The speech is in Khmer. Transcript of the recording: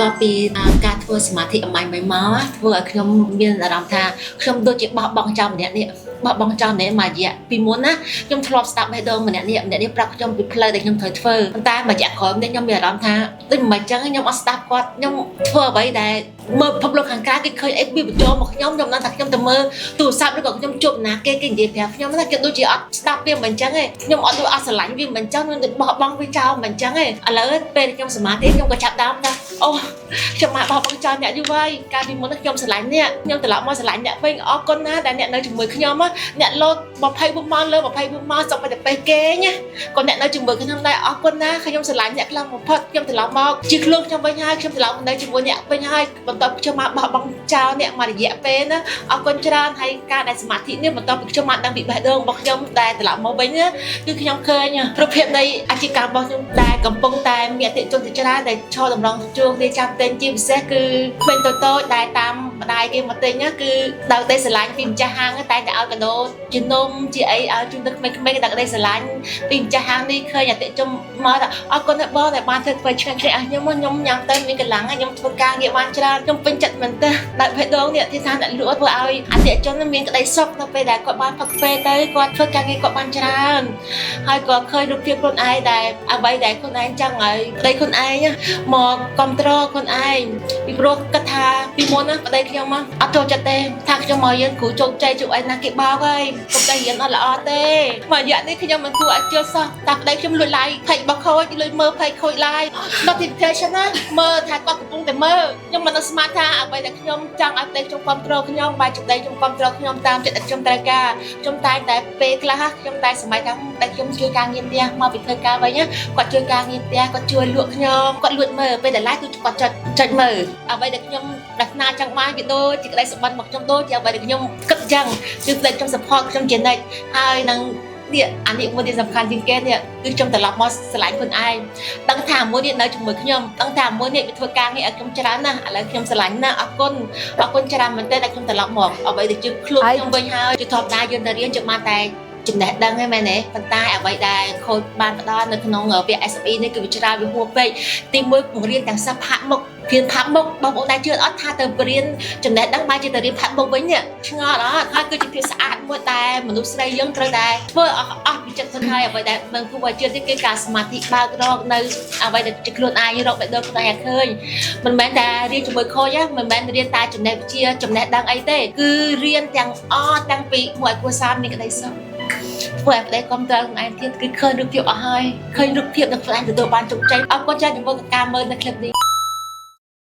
បន្ទាប់ពីការធ្វើសមាធិអំបញ្ញមកធ្វើឲ្យខ្ញុំមានអារម្មណ៍ថាខ្ញុំដូចជាបោះបង់ចោលម្នាក់នេះបោះបង់ចោលម្នាក់មួយរយៈពីមុនណាខ្ញុំធ្លាប់ស្ដាប់បេះដូងម្នាក់នេះប្រាប់ខ្ញុំពីផ្លូវដែលខ្ញុំត្រូវធ្វើប៉ុន្តែមួយរយៈក្រោយនេះខ្ញុំមានអារម្មណ៍ថាដូចមិនអញ្ចឹងខ្ញុំអត់ស្ដាប់គាត់ខ្ញុំធ្វើអ្វីដែលមើលពិភពលោកខាងក្រៅគេឃើញអីវាបញ្ចូលមកខ្ញុំដឹងថាខ្ញុំទៅមើលទូរស័ព្ទឬក៏ខ្ញុំជួបណាគេនិយាយប្រាប់ខ្ញុំថាគេដូចជាអត់ស្ដាប់វាមិនអញ្ចឹងទេខ្ញុំអត់ដូចអត់ស្រឡាញ់វាមិនអញ្ចឹងខ្ញុំទៅបោះបង់វាចោលមិនអញ្ចឹងទេឥឡូវពេលខ្ញុំសមាធិខ្ញុំក៏ចាប់ដើមថាអូខ្ញុំមកបោះបង់ចោលអ្នកយូរហើយកាលពីមុនខ្ញុំស្រឡាញ់អ្នកខ្ញុំត្រឡប់មកស្រឡាញ់អ្នកវិញអរគុណណាដែលអ្នកនៅជាមួយខ្ញុំអ្នកលោត24ម៉ោងលើ24ម៉ោងសុំតែពេលគេណាក៏អ្នកនៅជាមួយខ្ញុំដែរអរគុណណាខ្ញុំស្រឡាញ់អ្នកខ្លាំងបំផុតខ្ញុំត្រឡប់មកជាខ្លួនខ្ញុំវិញហើយខ្ញុំត្រឡប់នៅជាមួយអ្នកវិញហើយបន្ទាប់ខ្ញុំមកបោះបង់ចោលអ្នកមួយរយៈពេលណាអរគុណច្រើនហើយការដែលសមាធិនេះបន្ទាប់ពីខ្ញុំមកដឹងពីបេះដូងរបស់ខ្ញុំដែលត្រឡប់មកវិញណាគឺខ្ញុំឃើញរូបភាពនៃអាជីវកម្មរបស់ខ្ញុំដែលកំពុងតែមានអតិថិជនច្រើនដែលឈរតម្រង់ជួងគ្នាចាំទិញជាពិសេសគឺក្មេងតូចៗដែលតាមម្ដាយគេមកទិញគឺដោយតែស្រឡាញ់ពីម្ចាស់ហាងតែឲ្យកដោជានំជាអីឲ្យជូនទៅក្មេងៗដែលក្ដីស្រឡាញ់ពីម្ចាស់ហាងនេះឃើញអតិថិជនមកថាអរគុណណាស់បងដែលបានធ្វើឆ្ងាញ់ៗខ្ញុំញ៉ាំទៅមានកម្លាំងខ្ញុំធ្វើការងារបានច្រើនខ្ញុំពេញចិត្តមែនតើដោយបេះដូងនេះទីថាអ្នកលក់ធ្វើឲ្យអតិថិជនមានក្ដីសុខនៅពេលដែលគាត់បានផឹកកាហ្វេទៅគាត់ធ្វើការងារគាត់បានច្រើនហើយក៏ឃើញរូបភាពខ្លួនឯងដែលអ្វីដែលខ្លួនឯងចង់ឲ្យប្តីខ្លួនឯងមកគ្រប់គ្រងខ្លួនឯងពីព្រោះគាត់ថាពីមុនណាប្តីខ្ញុំអត់ចូលចិត្តទេថាខ្ញុំមកយើងគ្រូជោគជ័យជួបអីណាគេបោកហើយកុំតែរៀនអត់ល្អទេមួយរយៈនេះខ្ញុំមិនគួរឲ្យជឿសោះតែប្តីខ្ញុំលួចឡាយផេកបោះខូចលួចមើលផេកខូចឡាយ notification ណាមើលថាគាត់កំពុងតែមើលខ្ញុំមិនស្មានថាអ្វីដែលខ្ញុំចង់ឲ្យប្តីខ្ញុំគ្រប់គ្រងខ្ញុំបែរជាប្តីខ្ញុំគ្រប់គ្រងខ្ញុំតាមចិត្តខ្ញុំត្រូវការខ្ញុំតែពេលខ្លះខ្ញុំតែសម័យថាតែខ្ញុំជួយការងារផ្ទះមកពីធ្វើការវិញគាត់ជួយការងារផ្ទះគាត់ជួយលក់ខ្ញុំគាត់លួចមើលពេលដែលឡាយគឺគាត់ចុចមើលអ្វីដែលខ្ញុំប្រាថ្នាចង់បានវាដូចជាក្តីសុបិនរបស់ខ្ញុំដូចជាអ្វីដែលខ្ញុំគិតចឹងគឺប្តីខ្ញុំ support ខ្ញុំជានិច្ចហើយនឹងនេះអានេះមួយទីសំខាន់ជាងគេនេះគឺខ្ញុំត្រឡប់មកឆ្លាញ់ខ្លួនឯងដឹងថាមួយនេះនៅជាមួយខ្ញុំដឹងថាមួយនេះវាធ្វើការងារឲ្យខ្ញុំច្រើនណាស់ឥឡូវខ្ញុំឆ្លាញ់ណាស់អរគុណច្រើនមែនទែនដែលខ្ញុំត្រឡប់មកអ្វីដែលជឿខ្លួនខ្ញុំវិញហើយជាធម្មតាយើងទៅរៀនជិះបានតែចំណេះដឹងហ្នឹងមែនទេប៉ុន្តែអ្វីដែលខូចបានផ្ដល់នៅក្នុងវគ្គ SE នេះគឺវាច្រើនវាហួសពេកទីមួយបង្រៀនទាំងសិស្សផាក់មុខរៀនផាក់មុខបងប្អូនដែលជឿអត់ថាទៅរៀនចំណេះដឹងបែរជាទៅរៀនផាក់មុខវិញនេះឆ្ងល់អត់ហើយគឺជាភាពស្អាតមួយដែលមនុស្សស្រីយើងត្រូវតែធ្វើអស់ពីចិត្តខ្លួនហើយអ្វីដែលមិនគួរឲ្យជឿនេះគឺការសមាធិបើករកនៅអ្វីដែលជាខ្លួនឯងរកបេះដូងខ្លួនឯងឲ្យឃើញមិនមែនតែរៀនជាមួយខូចមិនមែនរៀនតែចំណេះវិជ្ជាចំណេះដឹងអីទេគឺរៀនទាំងអស់ទាំងពីមួយគួរសារមានក្តីសុខធ្វើឲ្យប្តីគ្រប់គ្រងខ្លួនឯងទៀតគឺឃើញរូបភាពអស់ហើយឃើញរូបភាពនៅខ្លួនឯងទទួលបានជោគជ័យអរគុណច្រើនចំពោះការមើលនៅคลิปនេះ